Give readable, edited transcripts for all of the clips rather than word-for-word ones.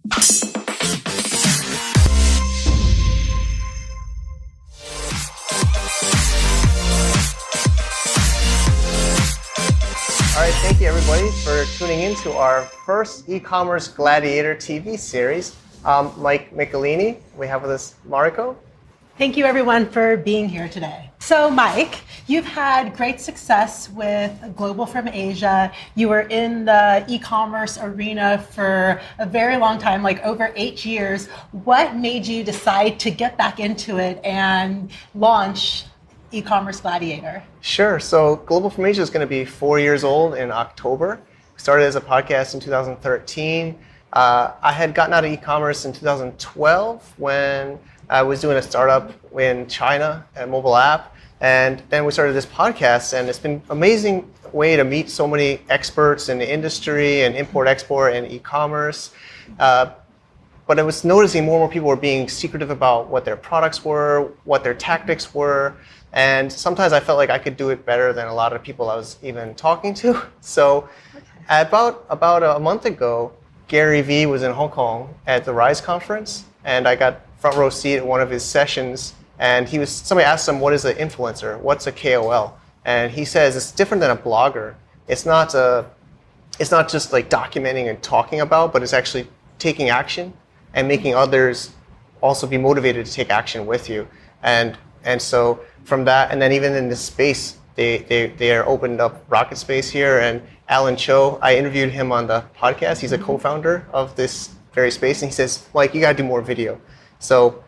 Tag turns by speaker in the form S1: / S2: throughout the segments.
S1: All right, thank you everybody for tuning in to our first Ecommerce Gladiator TV series. Mike Michelini, we have with us Mariko.
S2: Thank you everyone for being here today. So Mike, you've had great success with Global from Asia. You were in the e-commerce arena for a very long time, like over 8 years. What made you decide to get back into it and launch Ecommerce Gladiator?
S1: Sure, so Global from Asia is going to be 4 years old in October. We started as a podcast in 2013. I had gotten out of e-commerce in 2012 when I was doing a startup in China, a mobile app, and then we started this podcast, and it's been an amazing way to meet so many experts in the industry and import-export and e-commerce. But I was noticing more and more people were being secretive about what their products were, what their tactics were, and sometimes I felt like I could do it better than a lot of people I was even talking to. So about a month ago, Gary Vee was in Hong Kong at the Rise conference, and I got front row seat at one of his sessions, and somebody asked him, what is an influencer? What's a KOL? And he says it's different than a blogger. It's not just like documenting and talking about, but it's actually taking action and making others also be motivated to take action with you. And so from that, and then even in this space, they are opened up Rocket Space here, and Alan Cho, I interviewed him on the podcast. He's a co-founder of this very space, and he says, Mike, you gotta do more video. So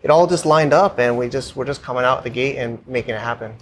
S1: it all just lined up, and we're just coming out the gate and making it happen.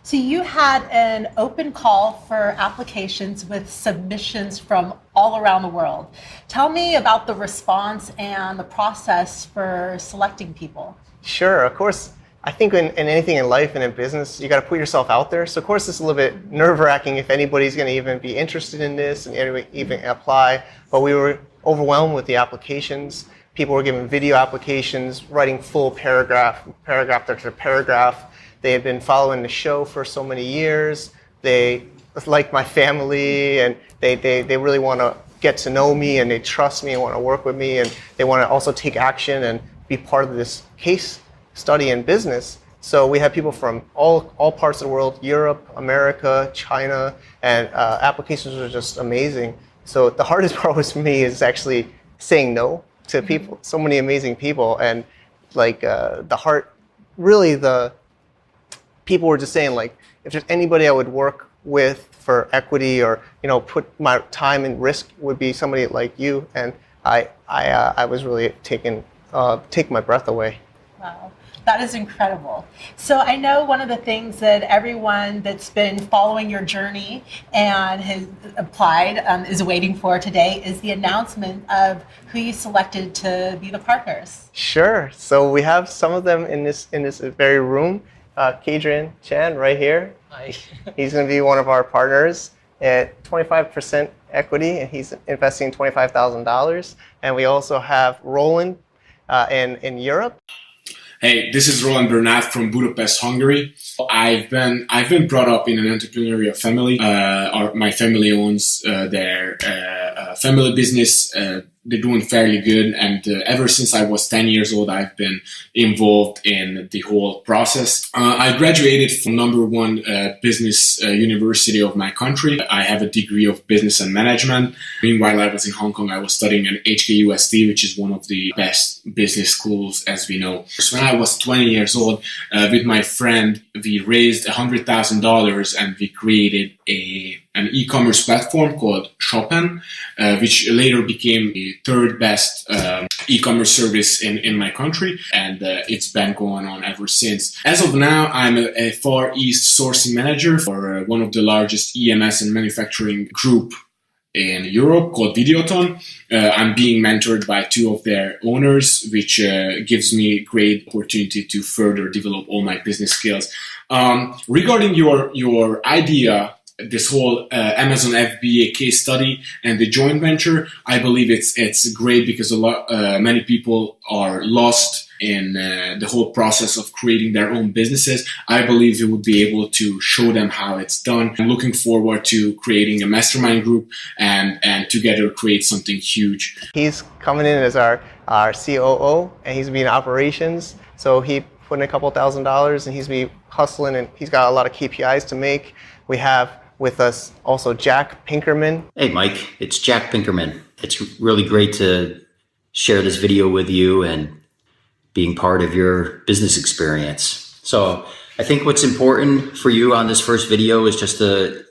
S2: So you had an open call for applications with submissions from all around the world. Tell me about the response and the process for selecting people.
S1: Sure, of course. I think in anything in life and in business, you got to put yourself out there. So of course, it's a little bit nerve-wracking if anybody's going to even be interested in this and even apply. But we were overwhelmed with the applications. People were giving video applications, writing full paragraph after paragraph. They had been following the show for so many years. They like my family, and they really want to get to know me, and they trust me and want to work with me, and they want to also take action and be part of this case study in business. So we have people from all parts of the world, Europe, America, China, and applications are just amazing. So the hardest part was for me is actually saying no to people, so many amazing people, and like the people were just saying, like, if there's anybody I would work with for equity or put my time in risk, would be somebody like you. And I was really taking my breath away.
S2: Wow. That is incredible. So I know one of the things that everyone that's been following your journey and has applied is waiting for today is the announcement of who you selected to be the partners.
S1: Sure. So we have some of them in this very room. Kadrian Chan right here.
S3: Hi.
S1: He's going to be one of our partners at 25% equity, and he's investing $25,000. And we also have Roland in Europe.
S4: Hey, this is Roland Bernat from Budapest, Hungary. I've been brought up in an entrepreneurial family. My family owns their family business. They're doing fairly good, and ever since I was 10 years old, I've been involved in the whole process. I graduated from #1 business university of my country. I have a degree of business and management. Meanwhile, I was in Hong Kong. I was studying at HKUST, which is one of the best business schools, as we know. So when I was 20 years old, with my friend, we raised $100,000 and we created an e-commerce platform called Shoppen, which later became the third best e-commerce service in my country, and it's been going on ever since. As of now, I'm a Far East sourcing manager for one of the largest EMS and manufacturing group in Europe called Videoton. I'm being mentored by two of their owners, which gives me great opportunity to further develop all my business skills. Regarding your idea, this whole Amazon FBA case study and the joint venture, I believe it's great because many people are lost in the whole process of creating their own businesses, I believe we would be able to show them how it's done. I'm looking forward to creating a mastermind group and together create something huge.
S1: He's coming in as our COO, and he's been in operations. So he put in a couple $1,000s, and he's been hustling, and he's got a lot of KPIs to make. We have with us also Jack Pinkerman.
S3: Hey, Mike, it's Jack Pinkerman. It's really great to share this video with you and being part of your business experience. So I think what's important for you on this first video is just to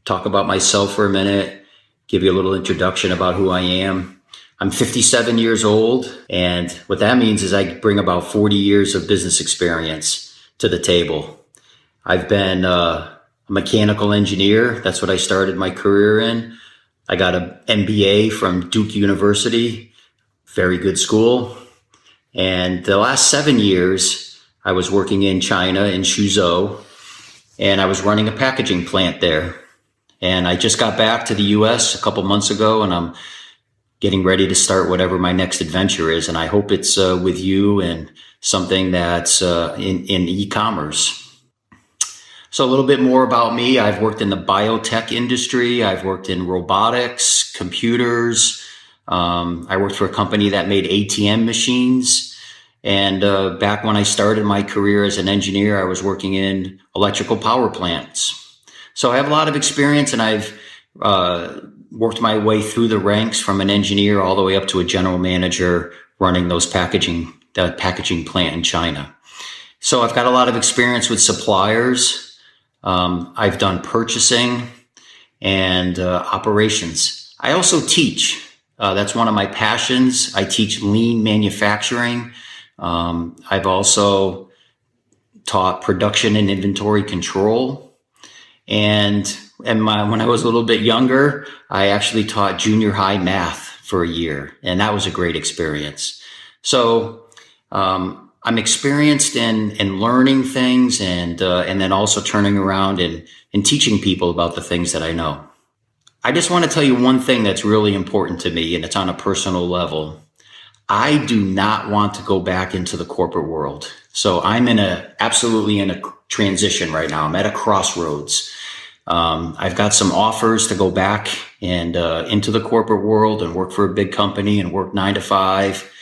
S3: talk about myself for a minute, give you a little introduction about who I am. I'm 57 years old, and what that means is I bring about 40 years of business experience to the table. I've been a mechanical engineer. That's what I started my career in. I got an MBA from Duke University, very good school. And the last 7 years, I was working in China, in Suzhou, and I was running a packaging plant there. And I just got back to the US a couple months ago, and I'm getting ready to start whatever my next adventure is. And I hope it's with you and something that's in e-commerce. So a little bit more about me. I've worked in the biotech industry. I've worked in robotics, computers. I worked for a company that made ATM machines. And back when I started my career as an engineer, I was working in electrical power plants. So I have a lot of experience, and I've worked my way through the ranks from an engineer all the way up to a general manager running that packaging plant in China. So I've got a lot of experience with suppliers. I've done purchasing and operations. I also teach. That's one of my passions. I teach lean manufacturing. I've also taught production and inventory control. And when I was a little bit younger, I actually taught junior high math for a year, and that was a great experience. So I'm experienced in learning things and then also turning around and teaching people about the things that I know. I just want to tell you one thing that's really important to me, and it's on a personal level. I do not want to go back into the corporate world. So I'm absolutely in a transition right now. I'm at a crossroads. I've got some offers to go back and into the corporate world and work for a big company and work 9 to 5.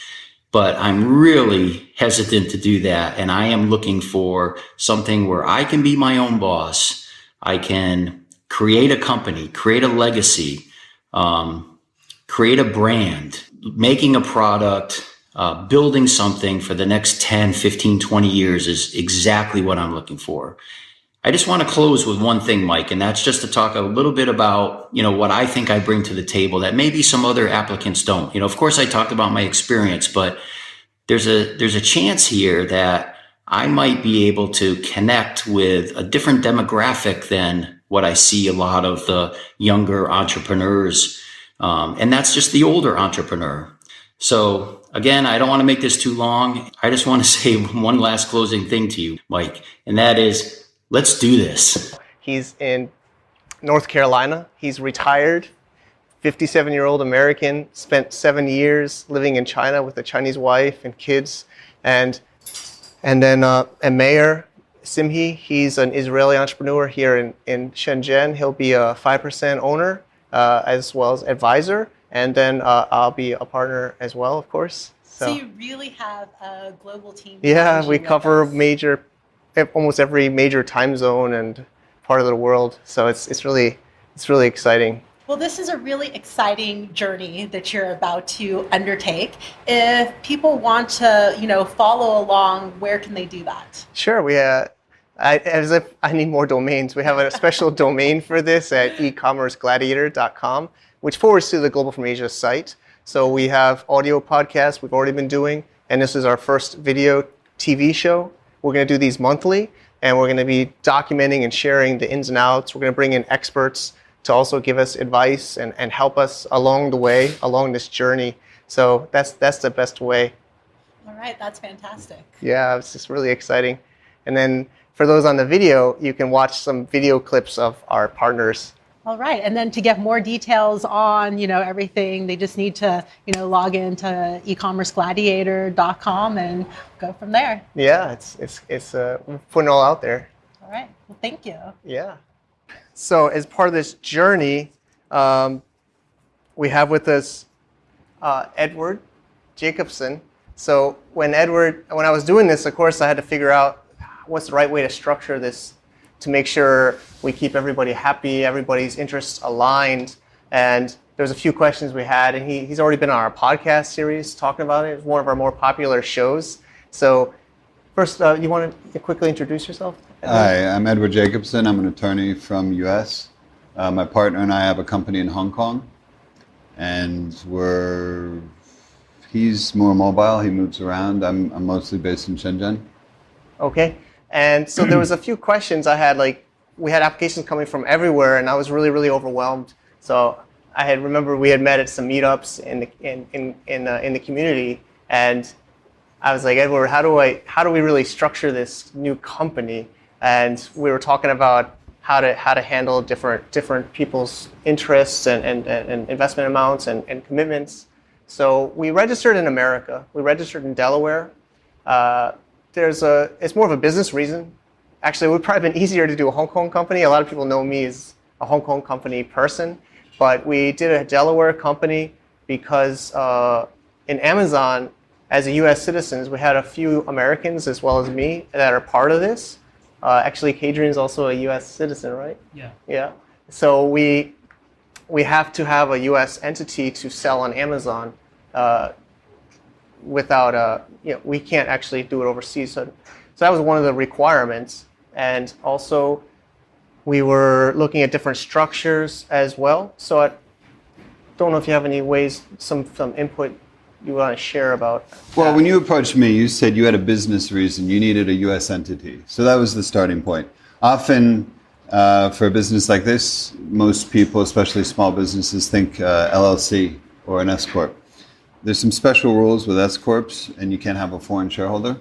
S3: But I'm really hesitant to do that. And I am looking for something where I can be my own boss. I can create a company, create a legacy, create a brand, making a product, building something for the next 10, 15, 20 years is exactly what I'm looking for. I just want to close with one thing, Mike, and that's just to talk a little bit about, what I think I bring to the table that maybe some other applicants don't. Of course, I talked about my experience, but there's a chance here that I might be able to connect with a different demographic than what I see a lot of the younger entrepreneurs. And that's just the older entrepreneur. So again, I don't want to make this too long. I just want to say one last closing thing to you, Mike, and that is, let's do this.
S1: He's in North Carolina. He's retired, 57-year-old American, spent 7 years living in China with a Chinese wife and kids. And then Meir Simhi, he's an Israeli entrepreneur here in Shenzhen. He'll be a 5% owner as well as advisor. And then I'll be a partner as well, of course.
S2: So you really have a global team.
S1: Yeah, we cover almost every major time zone and part of the world. So it's really exciting.
S2: Well, this is a really exciting journey that you're about to undertake. If people want to, follow along, where can they do that? Sure,
S1: as if I need more domains, we have a special domain for this at ecommercegladiator.com, which forwards to the Global from Asia site. So we have audio podcasts we've already been doing, and this is our first video TV show. We're going to do these monthly, and we're going to be documenting and sharing the ins and outs. We're going to bring in experts to also give us advice and help us along the way, along this journey. So that's the best way.
S2: All right, that's fantastic.
S1: Yeah, it's just really exciting. And then for those on the video, you can watch some video clips of our partners
S2: All right. And then to get more details on, everything, they just need to, log into ecommercegladiator.com and go from there.
S1: Yeah, it's we're putting it all out there.
S2: All right. Well, thank you.
S1: Yeah. So as part of this journey, we have with us Edward Jacobson. So when I was doing this, of course, I had to figure out what's the right way to structure this to make sure we keep everybody happy, everybody's interests aligned. And there's a few questions we had, and he's already been on our podcast series talking about it. It's one of our more popular shows. So first, you want to quickly introduce yourself?
S5: Hi, I'm Edward Jacobson. I'm an attorney from US. My partner and I have a company in Hong Kong, and he's more mobile. He moves around. I'm mostly based in Shenzhen.
S1: Okay. And so there was a few questions I had, we had applications coming from everywhere, and I was really, really overwhelmed. So remember we had met at some meetups in the community, and I was like, Edward, how do we really structure this new company? And we were talking about how to handle different people's interests and investment amounts and commitments. So we registered in America. We registered in Delaware. It's more of a business reason. Actually, it would probably have been easier to do a Hong Kong company. A lot of people know me as a Hong Kong company person, but we did a Delaware company because in Amazon, as a U.S. citizens, we had a few Americans as well as me that are part of this. Actually, Kadrian's also a U.S. citizen, right?
S6: Yeah.
S1: Yeah. So we have to have a U.S. entity to sell on Amazon. Without we can't actually do it overseas. So that was one of the requirements. And also, we were looking at different structures as well. So I don't know if you have any ways, some input you want to share about.
S5: Well, when you approached me, you said you had a business reason. You needed a U.S. entity. So that was the starting point. Often, for a business like this, most people, especially small businesses, think LLC or an S-Corp. There's some special rules with S-Corps, and you can't have a foreign shareholder.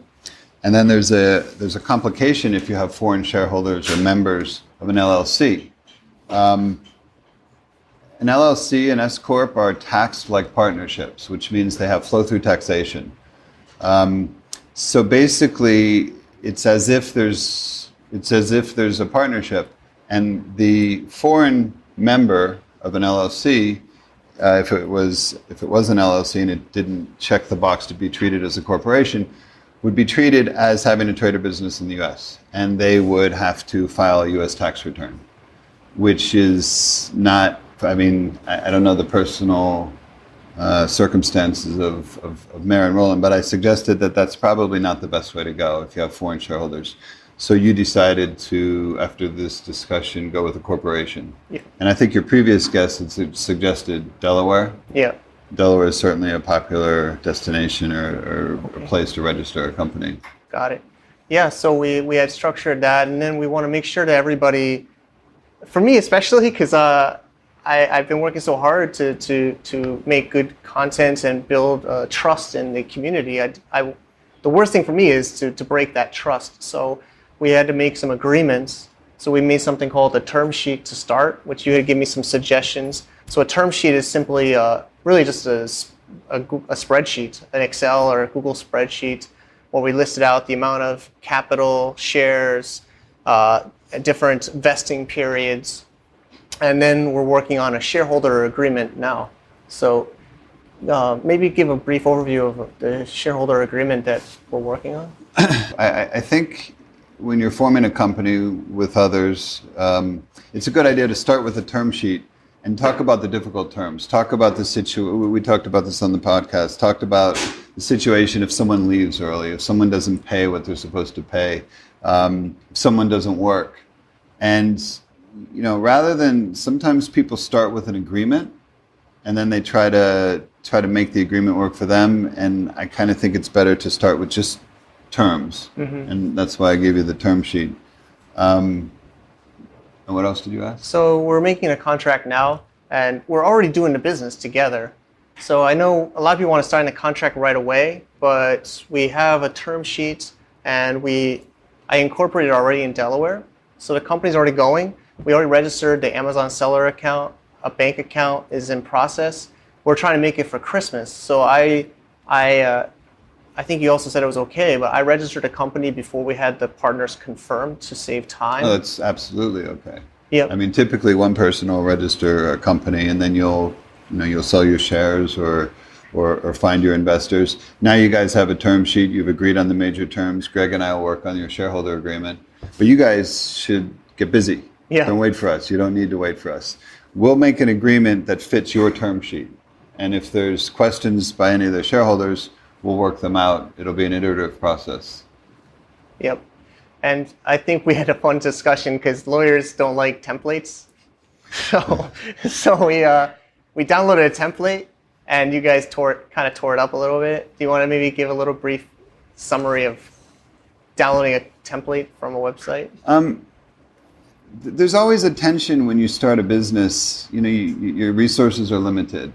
S5: And then there's a complication if you have foreign shareholders or members of an LLC. An LLC and S-Corp are taxed like partnerships, which means they have flow-through taxation. So basically, it's as if there's a partnership, and the foreign member of an LLC, if it was an LLC and it didn't check the box to be treated as a corporation, would be treated as having a trade or business in the U.S. and they would have to file a U.S. tax return, which is not. I mean, I don't know the personal circumstances of Mayor and Roland, but I suggested that that's probably not the best way to go if you have foreign shareholders. So you decided to, after this discussion, go with a corporation.
S1: Yeah.
S5: And I think your previous guest had suggested Delaware.
S1: Yeah.
S5: Delaware is certainly a popular destination or a place to register a company.
S1: Got it. Yeah, so we had structured that, and then we want to make sure that everybody, for me especially, because I've been working so hard to make good content and build trust in the community. The worst thing for me is to break that trust. So we had to make some agreements. So we made something called a term sheet to start, which you had given me some suggestions. So a term sheet is simply really just a spreadsheet, an Excel or a Google spreadsheet, where we listed out the amount of capital, shares, different vesting periods, and then we're working on a shareholder agreement now. So maybe give a brief overview of the shareholder agreement that we're working on.
S5: I think when you're forming a company with others, it's a good idea to start with a term sheet and talk about the difficult terms. Talk about the situation. We talked about this on the podcast. Talked about the situation if someone leaves early, if someone doesn't pay what they're supposed to pay, if someone doesn't work. And rather than, sometimes people start with an agreement and then they try to make the agreement work for them. And I kind of think it's better to start with just terms. Mm-hmm. And that's why I gave you the term sheet. And what else did you ask?
S1: So we're making a contract now, and we're already doing the business together. So I know a lot of people want to sign a contract right away, but we have a term sheet, and I incorporated already in Delaware. So the company's already going. We already registered the Amazon seller account. A bank account is in process. We're trying to make it for Christmas. So I think you also said it was okay, but I registered a company before we had the partners confirmed to save time.
S5: Oh, that's absolutely okay.
S1: Yep.
S5: I mean, typically one person will register a company, and then you'll sell your shares or find your investors. Now you guys have a term sheet. You've agreed on the major terms. Greg and I will work on your shareholder agreement. But you guys should get busy.
S1: Yeah.
S5: Don't wait for us. You don't need to wait for us. We'll make an agreement that fits your term sheet. And if there's questions by any of the shareholders, we'll work them out. It'll be an iterative process.
S1: Yep. And I think we had a fun discussion because lawyers don't like templates. So we downloaded a template, and you guys kind of tore it up a little bit. Do you want to maybe give a little brief summary of downloading a template from a website?
S5: There's always a tension when you start a business. Your resources are limited,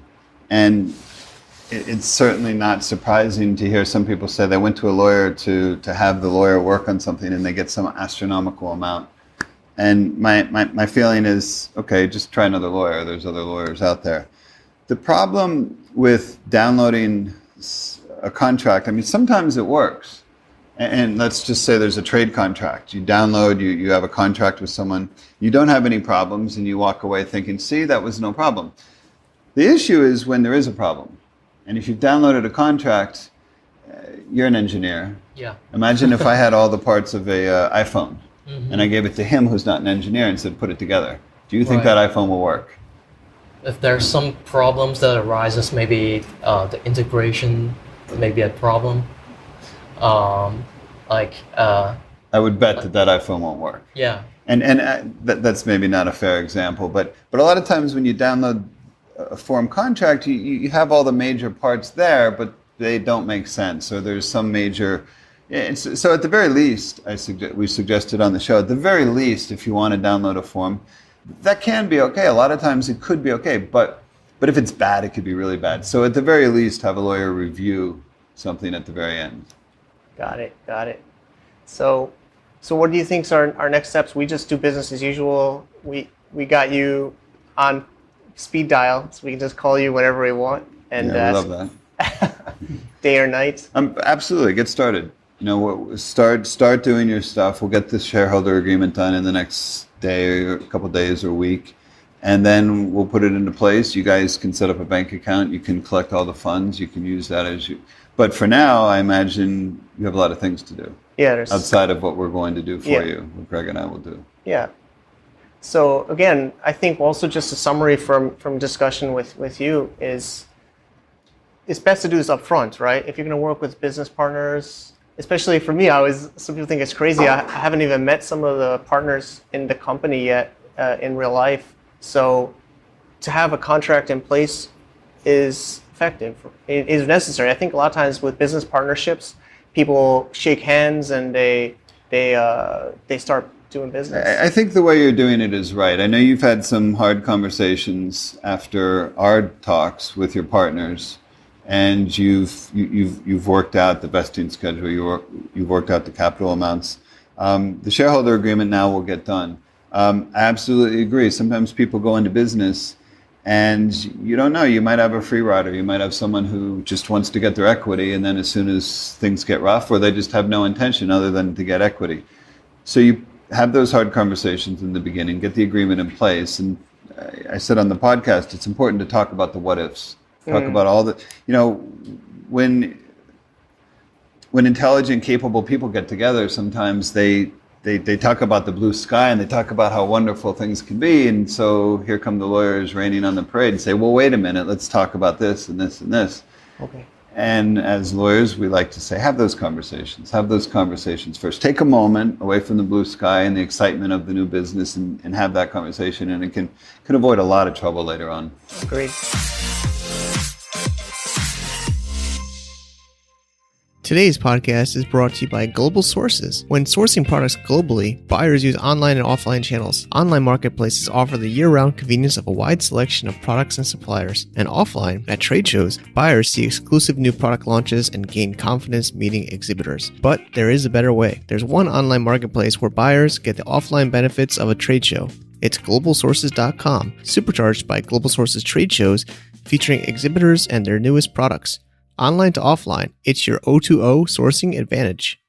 S5: and it's certainly not surprising to hear some people say they went to a lawyer to have the lawyer work on something, and they get some astronomical amount. And my feeling is, okay, just try another lawyer. There's other lawyers out there. The problem with downloading a contract, I mean, sometimes it works. And let's just say there's a trade contract. You download, you have a contract with someone, you don't have any problems, and you walk away thinking, see, that was no problem. The issue is when there is a problem. And if you've downloaded a contract, you're an engineer.
S6: Yeah.
S5: Imagine if I had all the parts of a iPhone, and I gave it to him who's not an engineer and said, put it together. Do you think
S6: Right.
S5: that iPhone will work?
S6: If there's some problems that arises, maybe the integration may be a problem.
S5: I would bet that iPhone won't work.
S6: Yeah.
S5: And that's maybe not a fair example, but a lot of times when you download a form contract, you have all the major parts there, but they don't make sense, or there's some major. So at the very least, we suggested on the show, at the very least, if you want to download a form, that can be okay. A lot of times it could be okay, but if it's bad, it could be really bad. So at the very least, have a lawyer review something at the very end.
S1: Got it. So what do you think are our next steps? We just do business as usual. We got you on speed dial, so we can just call you whenever we want. And
S5: Yeah, we love that.
S1: day or night.
S5: Absolutely, get started. Start doing your stuff. We'll get this shareholder agreement done in the next day or a couple of days or week, and then we'll put it into place. You guys can set up a bank account. You can collect all the funds. You can use that as you. But for now, I imagine you have a lot of things to do.
S1: Yeah, there's
S5: outside of what we're going to do for you, what Greg and I will do.
S1: Yeah. So again, I think also just a summary from discussion with you is it's best to do this up front, right? If you're going to work with business partners, especially for me, some people think it's crazy. I haven't even met some of the partners in the company yet in real life. So to have a contract in place is effective. It is necessary. I think a lot of times with business partnerships, people shake hands and they start doing business.
S5: I think the way you're doing it is right. I know you've had some hard conversations after our talks with your partners, and you've worked out the vesting schedule. You've worked out the capital amounts. The shareholder agreement now will get done. I absolutely agree. Sometimes people go into business and you don't know. You might have a free rider. You might have someone who just wants to get their equity, and then as soon as things get rough, or they just have no intention other than to get equity. So you have those hard conversations in the beginning, get the agreement in place. And I said on the podcast, it's important to talk about the what ifs. Talk about all the, when intelligent, capable people get together, sometimes they talk about the blue sky and they talk about how wonderful things can be. And so here come the lawyers raining on the parade and say, well, wait a minute, let's talk about this and this and this.
S1: Okay.
S5: And as lawyers, we like to say, have those conversations first. Take a moment away from the blue sky and the excitement of the new business and have that conversation. And it can avoid a lot of trouble later on.
S1: Agreed.
S7: Today's podcast is brought to you by Global Sources. When sourcing products globally, buyers use online and offline channels. Online marketplaces offer the year-round convenience of a wide selection of products and suppliers. And offline, at trade shows, buyers see exclusive new product launches and gain confidence meeting exhibitors. But there is a better way. There's one online marketplace where buyers get the offline benefits of a trade show. It's globalsources.com, supercharged by Global Sources trade shows featuring exhibitors and their newest products. Online to offline, it's your O2O sourcing advantage.